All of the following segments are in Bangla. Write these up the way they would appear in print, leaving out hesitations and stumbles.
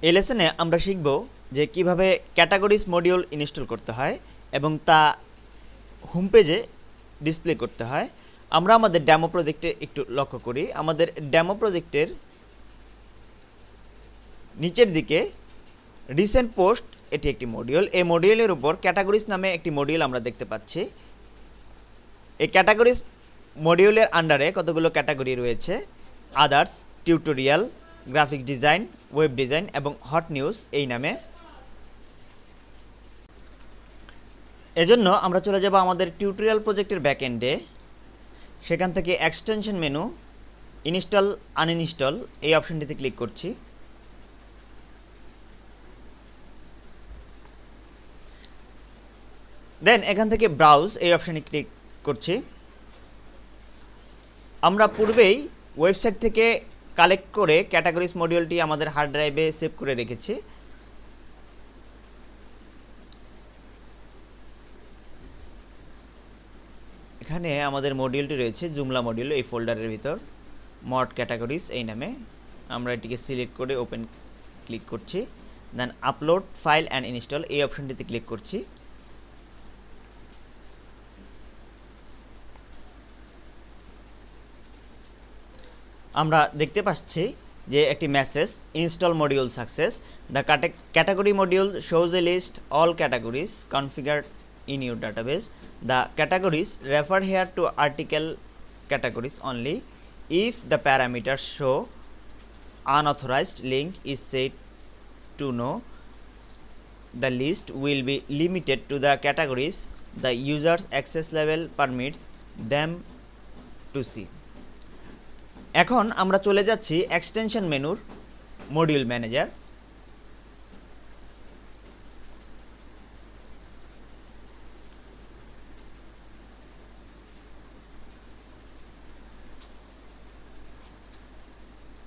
এই লেসনে আমরা শিখব যে কিভাবে ক্যাটাগরিজ মডিউল ইনস্টল করতে হয় এবং তা হোম পেজে ডিসপ্লে করতে হয়। আমরা আমাদের ডেমো প্রজেক্টে একটু লক্ষ্য করি। আমাদের ডেমো প্রজেক্টের নিচের দিকে রিসেন্ট পোস্ট এটি একটি মডিউল। এই মডিউলের উপর ক্যাটাগরিজ নামে একটি মডিউল আমরা দেখতে পাচ্ছি। এই ক্যাটাগরিজ মডিউলের আন্ডারে কতগুলো ক্যাটাগরি রয়েছে: others, tutorial, graphics design, web design এবং হট নিউজ এই নামে। এজন্য আমরা চলে যাব আমাদের টিউটোরিয়াল প্রজেক্টের ব্যাকএন্ডে। সেখান থেকে এক্সটেনশন মেনু, ইনস্টল আনইনস্টল এই অপশনটিতে ক্লিক করছি। দেন এখান থেকে ব্রাউজ এই অপশানে ক্লিক করছি। আমরা পূর্বেই ওয়েবসাইট থেকে কালেক্ট করে ক্যাটাগরিজ মডিউলটি আমাদের হার্ড ড্রাইভে সেভ করে রেখেছি। এখানে আমাদের মডিউলটি রয়েছে জুমলা মডিউল, এই ফোল্ডারের ভিতর মড ক্যাটাগরিজ এই নামে। আমরা এটিকে সিলেক্ট করে ওপেন ক্লিক করছি। Then upload file and install এই অপশানটিতে ক্লিক করছি। আমরা দেখতে পাচ্ছি যে একটি message, install module success, the category module shows a list all categories configured in your database. The categories refer here to article categories only. If the parameters show unauthorized link is set to no, the list will be limited to the categories the user's access level permits them to see. এখন আমরা চলে যাচ্ছি এক্সটেনশন মেনুর মডিউল ম্যানেজার।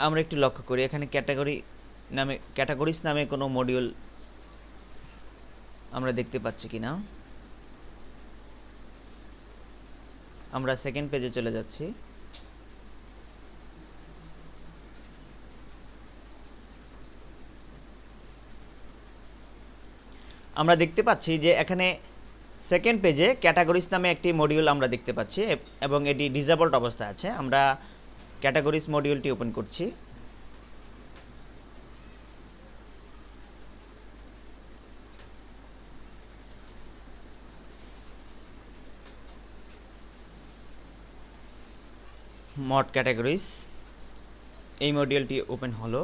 আমরা একটু লক্ষ্য করি এখানে ক্যাটাগরিজ নামে কোনো মডিউল আমরা দেখতে পাচ্ছি কিনা। আমরা সেকেন্ড পেজে চলে যাচ্ছি। আমরা দেখতে পাচ্ছি যে এখানে সেকেন্ড পেজে ক্যাটাগরিজ নামে একটি মডিউল আমরা দেখতে পাচ্ছি এবং এটি ডিসেবলড অবস্থায় আছে। আমরা ক্যাটাগরিজ মডিউলটি ওপেন করছি। মড ক্যাটাগরিজ এই মডিউলটি ওপেন হলো।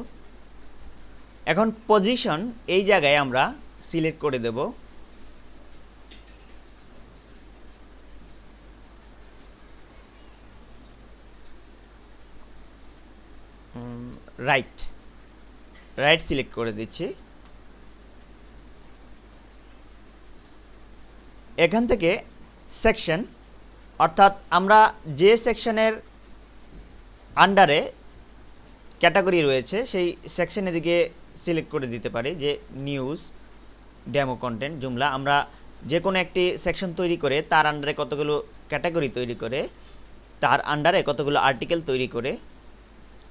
এখন পজিশন এই জায়গায় আমরা সিলেক্ট করে দেব। রাইট সিলেক্ট করে দিচ্ছি। এখান থেকে সেকশন, অর্থাৎ আমরা যে সেকশনের আন্ডারে ক্যাটাগরি রয়েছে সেই সেকশনের দিকে সিলেক্ট করে দিতে পারি, যে নিউজ, ডেমো কন্টেন্ট, জুমলা। আমরা যে কোনো একটি সেকশন তৈরি করে তার আন্ডারে কতগুলো ক্যাটাগরি তৈরি করে তার আন্ডারে কতগুলো আর্টিকেল তৈরি করে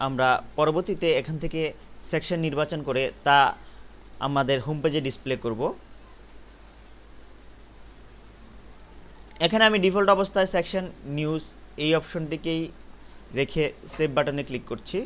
আমরা পরবর্তীতে এখান থেকে সেকশন নির্বাচন করে তা আমাদের হোম পেজে ডিসপ্লে করব। এখানে আমি ডিফল্ট অবস্থায় সেকশন নিউজ এই অপশনটিকেই রেখে সেভ বাটনে ক্লিক করছি।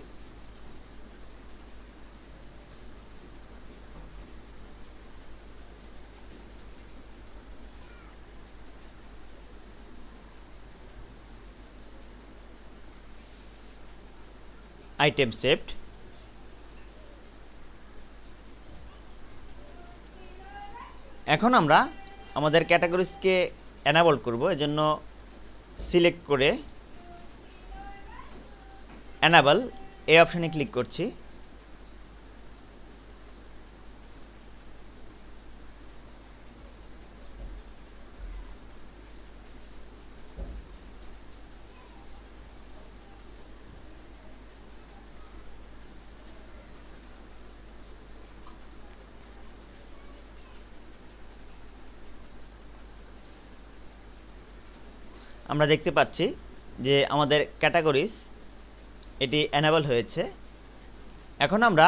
Item saved. এখন আমরা আমাদের ক্যাটাগরিজকে এনাবল করব। এজন্য সিলেক্ট করে এনাবল এই অপশানে ক্লিক করছি। আমরা দেখতে পাচ্ছি যে আমাদের ক্যাটাগরিজ এটি এনেবল হয়েছে। এখন আমরা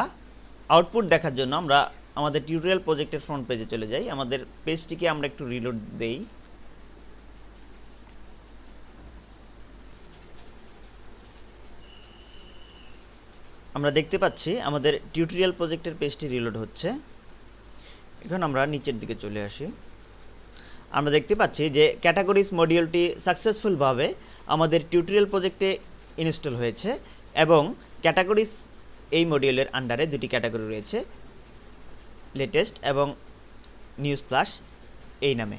আউটপুট দেখার জন্য আমরা আমাদের টিউটোরিয়াল প্রজেক্টের ফ্রন্ট পেজে চলে যাই। আমাদের পেজটিকে আমরা একটু রিলোড দেই। আমরা দেখতে পাচ্ছি আমাদের টিউটোরিয়াল প্রজেক্টের পেজটি রিলোড হচ্ছে। এখন আমরা নিচের দিকে চলে আসি। আমরা দেখতে পাচ্ছি যে ক্যাটাগরিজ মডিউলটি সাকসেসফুলভাবে আমাদের টিউটোরিয়াল প্রজেক্টে ইনস্টল হয়েছে এবং ক্যাটাগরিজ এই মডিউলের আন্ডারে দুটি ক্যাটাগরি রয়েছে, লেটেস্ট এবং নিউজ ফ্ল্যাশ এই নামে।